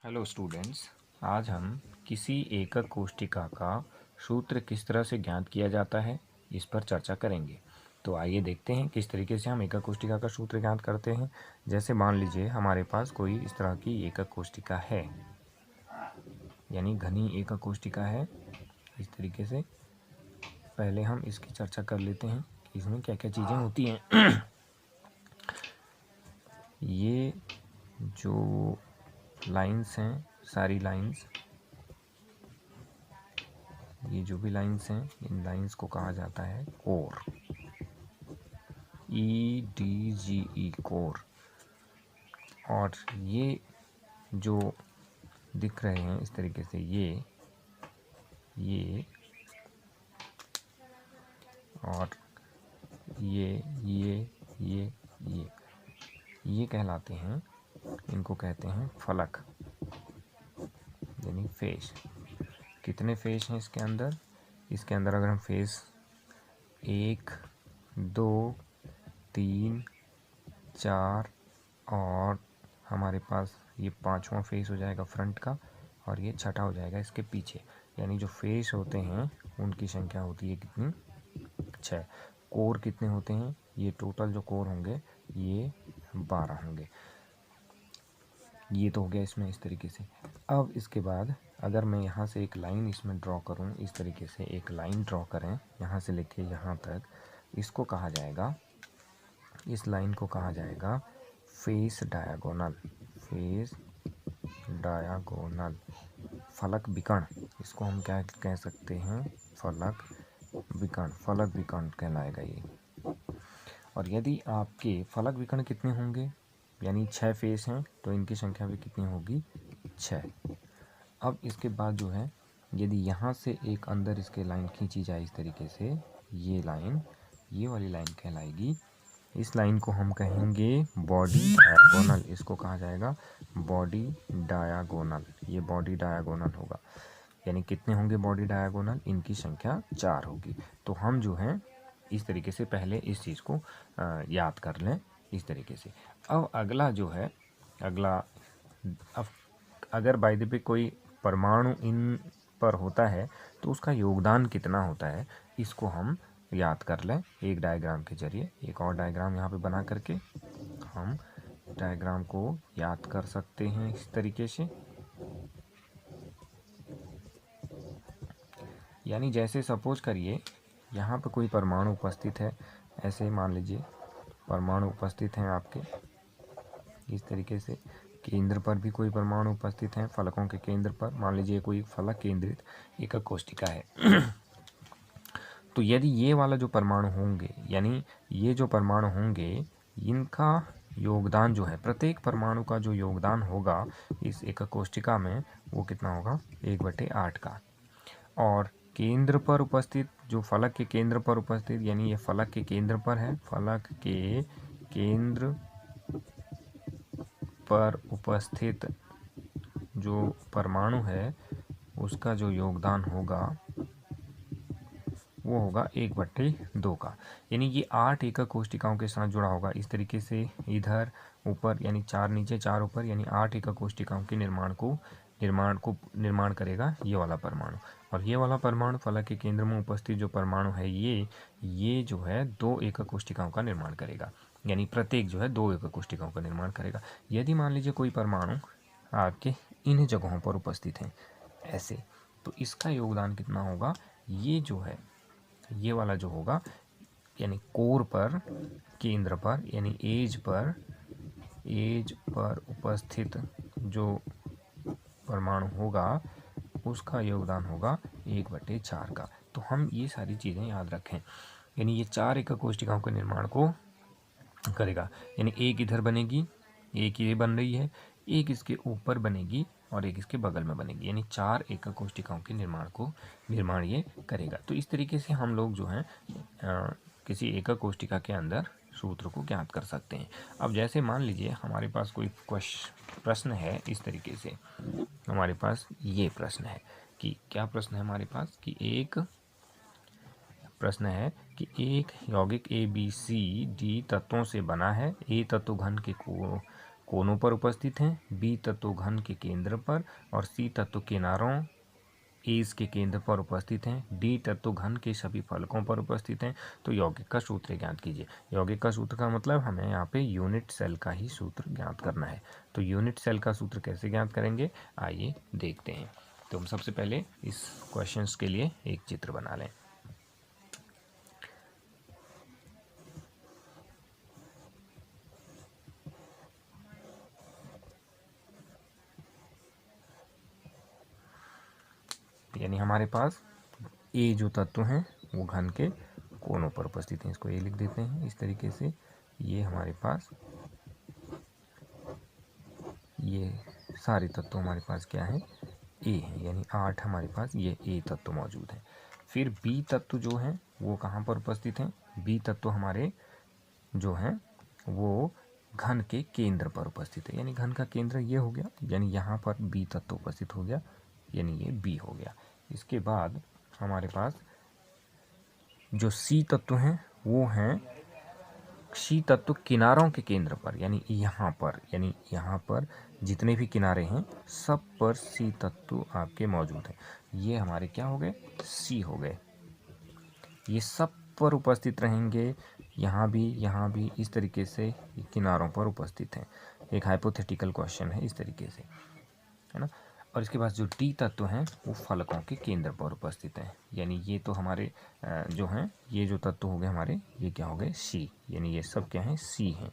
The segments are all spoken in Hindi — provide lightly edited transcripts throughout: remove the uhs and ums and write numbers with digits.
हेलो स्टूडेंट्स, आज हम किसी एकक कोष्ठिका का सूत्र किस तरह से ज्ञात किया जाता है इस पर चर्चा करेंगे। तो आइए देखते हैं किस तरीके से हम एकक कोष्ठिका का सूत्र ज्ञात करते हैं। जैसे मान लीजिए हमारे पास कोई इस तरह की एकक कोष्ठिका है, यानी घनी एकक कोष्ठिका है। इस तरीके से पहले हम इसकी चर्चा कर लेते हैं कि इसमें क्या क्या चीज़ें होती हैं। ये जो लाइंस हैं, सारी लाइंस, ये जो भी लाइंस हैं, इन लाइंस को कहा जाता है कोर, EDGE कोर। और ये जो दिख रहे हैं इस तरीके से, ये और ये कहलाते हैं, इनको कहते हैं फलक, यानी फेस। कितने फेस हैं इसके अंदर? इसके अंदर अगर हम फेस 1, 2, 3, 4 और हमारे पास ये 5वां फेस हो जाएगा फ्रंट का, और ये छठा हो जाएगा इसके पीछे। यानी जो फेस होते हैं उनकी संख्या होती है कितनी? 6। कोर कितने होते हैं? ये टोटल जो कोर होंगे ये 12 होंगे। ये तो हो गया इसमें इस तरीके से। अब इसके बाद अगर मैं यहाँ से एक लाइन इसमें ड्रॉ करूँ, इस तरीके से एक लाइन ड्रॉ करें यहाँ से लेके यहाँ तक, इसको कहा जाएगा, इस लाइन को कहा जाएगा फेस डायगोनल। फेस डायगोनल, फलक विकर्ण। इसको हम क्या कह सकते हैं? फलक विकर्ण। फलक विकर्ण कहलाएगा ये। और यदि आपके फलक विकर्ण कितने होंगे, यानी 6 फेस हैं, तो इनकी संख्या भी कितनी होगी? 6। अब इसके बाद जो है, यदि यहाँ से एक अंदर इसके लाइन खींची जाए इस तरीके से, ये लाइन, ये वाली लाइन कहलाएगी, इस लाइन को हम कहेंगे बॉडी डायगोनल। इसको कहा जाएगा बॉडी डायगोनल। ये बॉडी डायगोनल होगा। यानी कितने होंगे बॉडी डायगोनल? इनकी संख्या 4 होगी। तो हम जो है इस तरीके से पहले इस चीज़ को याद कर लें इस तरीके से। अब अगला जो है, अगला, अब अगर बाय द वे कोई परमाणु इन पर होता है तो उसका योगदान कितना होता है, इसको हम याद कर लें एक डायग्राम के जरिए। एक और डायग्राम यहाँ पे बना करके हम डायग्राम को याद कर सकते हैं इस तरीके से। यानी जैसे सपोज करिए यहाँ पे कोई परमाणु उपस्थित है, ऐसे मान लीजिए परमाणु उपस्थित हैं आपके इस तरीके से। केंद्र पर भी कोई परमाणु उपस्थित हैं, फलकों के केंद्र पर मान लीजिए कोई फलक केंद्रित एकक कोष्ठिका है। तो यदि ये वाला जो परमाणु होंगे, यानी ये जो परमाणु होंगे, इनका योगदान जो है, प्रत्येक परमाणु का जो योगदान होगा इस एकक कोष्ठिका में, वो कितना होगा? 1/8 का। और केंद्र पर उपस्थित, जो फलक के केंद्र पर उपस्थित, यानी ये फलक के केंद्र पर है, फलक के केंद्र पर उपस्थित जो परमाणु है उसका जो योगदान होगा वो होगा 1/2 का। यानी ये 8 एकक कोष्ठिकाओं के साथ जुड़ा होगा इस तरीके से, इधर ऊपर, यानी 4 नीचे 4 ऊपर, यानी 8 एकक कोष्ठिकाओं के निर्माण करेगा ये वाला परमाणु। और ये वाला परमाणु फलक के केंद्र में उपस्थित जो परमाणु है, ये जो है 2 एकक कोष्ठिकाओं का निर्माण करेगा। यानी प्रत्येक जो है 2 एकक कोष्ठिकाओं का निर्माण करेगा। यदि मान लीजिए कोई परमाणु आपके इन जगहों पर उपस्थित है ऐसे, तो इसका योगदान कितना होगा? ये जो है, ये वाला जो होगा, यानी कोर पर, केंद्र पर, यानी एज पर उपस्थित जो परमाणु होगा उसका योगदान होगा 1/4 का। तो हम ये सारी चीज़ें याद रखें। यानी ये 4 एकक कोष्ठिकाओं के निर्माण को करेगा। यानी एक इधर बनेगी, एक ये बन रही है, एक इसके ऊपर बनेगी और एक इसके बगल में बनेगी। यानी 4 एकक कोष्ठिकाओं के निर्माण ये करेगा। तो इस तरीके से हम लोग जो हैं किसी एकक कोष्ठिका के अंदर सूत्र को ज्ञात कर सकते हैं। अब जैसे मान लीजिए हमारे पास कोई प्रश्न है इस तरीके से, हमारे पास ये प्रश्न है कि क्या प्रश्न है हमारे पास, कि एक प्रश्न है कि एक यौगिक ABCD तत्वों से बना है। A तत्व घन के कोनों पर उपस्थित हैं, बी तत्व घन के केंद्र पर और सी तत्व किनारों एज के केंद्र पर उपस्थित हैं, डी तत्व घन के सभी फलकों पर उपस्थित हैं। तो यौगिक का सूत्र ज्ञात कीजिए। यौगिक का सूत्र का मतलब हमें यहाँ पे यूनिट सेल का ही सूत्र ज्ञात करना है। तो यूनिट सेल का सूत्र कैसे ज्ञात करेंगे, आइए देखते हैं। तो हम सबसे पहले इस क्वेश्चंस के लिए एक चित्र बना लें। यानी हमारे पास ए जो तत्व हैं वो घन के कोनों पर उपस्थित हैं। इसको ए लिख देते हैं इस तरीके से। ये हमारे पास ये सारे तत्व हमारे पास क्या है, ए है, यानी 8 हमारे पास ये ए तत्व मौजूद है। फिर बी तत्व जो है वो कहाँ पर उपस्थित हैं, बी तत्व हमारे जो हैं वो घन के केंद्र पर उपस्थित है। यानी घन का केंद्र ये हो गया, यानी यहाँ पर बी तत्व उपस्थित हो गया, यानी ये बी हो गया। इसके बाद हमारे पास जो सी तत्व हैं वो हैं सी तत्व किनारों के केंद्र पर, यानी यहाँ पर जितने भी किनारे हैं सब पर सी तत्व आपके मौजूद हैं। ये हमारे क्या हो गए, सी हो गए। ये सब पर उपस्थित रहेंगे, यहाँ भी इस तरीके से किनारों पर उपस्थित हैं। एक हाइपोथेटिकल क्वेश्चन है इस तरीके से, है ना। और इसके बाद जो डी तत्व हैं वो फलकों के केंद्र पर उपस्थित हैं। यानी ये तो हमारे जो हैं ये जो तत्व हो गए हमारे, ये क्या हो गए, सी, यानी ये सब क्या हैं, सी हैं।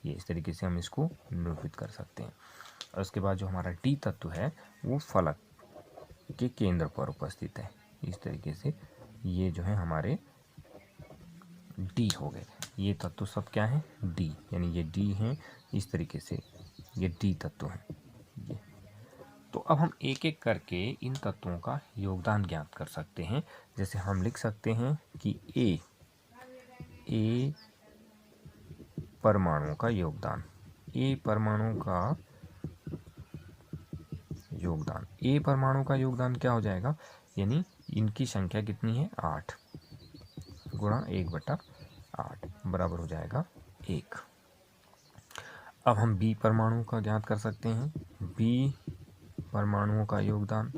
ये इस तरीके से हम इसको निरूपित कर सकते हैं। और उसके बाद जो हमारा डी तत्व है वो फलक के केंद्र पर उपस्थित है। इस तरीके से ये जो है हमारे डी हो गए। ये तत्व सब क्या है, डी, यानी ये डी हैं। इस तरीके से ये डी तत्व हैं ये। तो अब हम एक एक करके इन तत्वों का योगदान ज्ञात कर सकते हैं। जैसे हम लिख सकते हैं कि ए परमाणु का योगदान, ए परमाणु का योगदान क्या हो जाएगा, यानी इनकी संख्या कितनी है, 8 गुणा 1/8 बराबर हो जाएगा 1। अब हम बी परमाणु का ज्ञात कर सकते हैं। बी परमाणुओं का योगदान,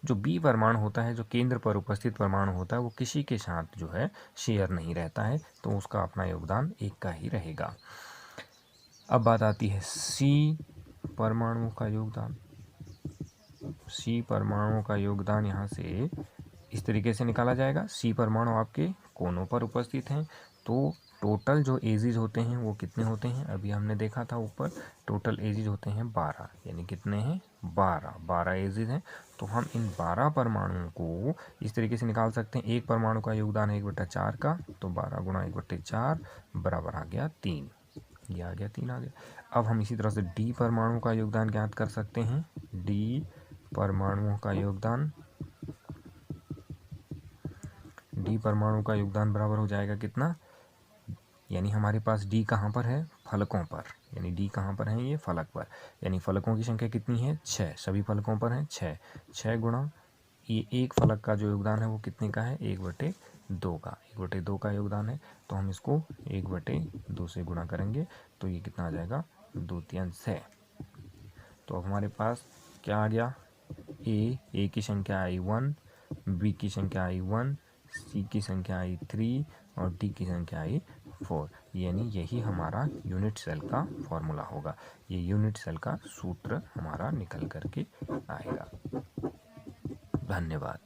जो बी परमाणु होता है, जो केंद्र पर उपस्थित परमाणु होता है, वो किसी के साथ जो है शेयर नहीं रहता है, तो उसका अपना योगदान 1 का ही रहेगा। अब बात आती है सी परमाणु का योगदान। सी परमाणु का योगदान यहाँ से इस तरीके से निकाला जाएगा। सी परमाणु आपके कोनों पर उपस्थित हैं, तो टोटल जो एजिज होते हैं वो कितने होते हैं, अभी हमने देखा था ऊपर, टोटल एजिज होते हैं 12, यानी कितने हैं, 12 एजिज हैं। तो हम इन 12 परमाणुओं को इस तरीके से निकाल सकते हैं। एक परमाणु का योगदान है 1/4 का, तो 12 गुणा 1/4 बराबर आ गया 3। ये आ गया 3 आ गया। अब हम इसी तरह से डी परमाणु का योगदान ज्ञात कर सकते हैं। डी परमाणुओं का योगदान, डी परमाणु का योगदान बराबर हो जाएगा कितना, यानी हमारे पास डी कहाँ पर है, फलकों पर, यानी डी कहाँ पर है, ये फलक पर, यानी फलकों की संख्या कितनी है, 6, सभी फलकों पर है 6 गुणा ये एक फलक का जो योगदान है वो कितने का है, 1/2 का, 1/2 का योगदान है। तो हम इसको 1/2 से गुणा करेंगे तो ये कितना आ जाएगा, 2 3 6। तो अब हमारे पास क्या आ गया, ए की संख्या आई 1, बी की संख्या आई 1, सी की संख्या आई 3 और डी की संख्या आई 4। यानी यही हमारा यूनिट सेल का फॉर्मूला होगा। ये यूनिट सेल का सूत्र हमारा निकल करके आएगा। धन्यवाद।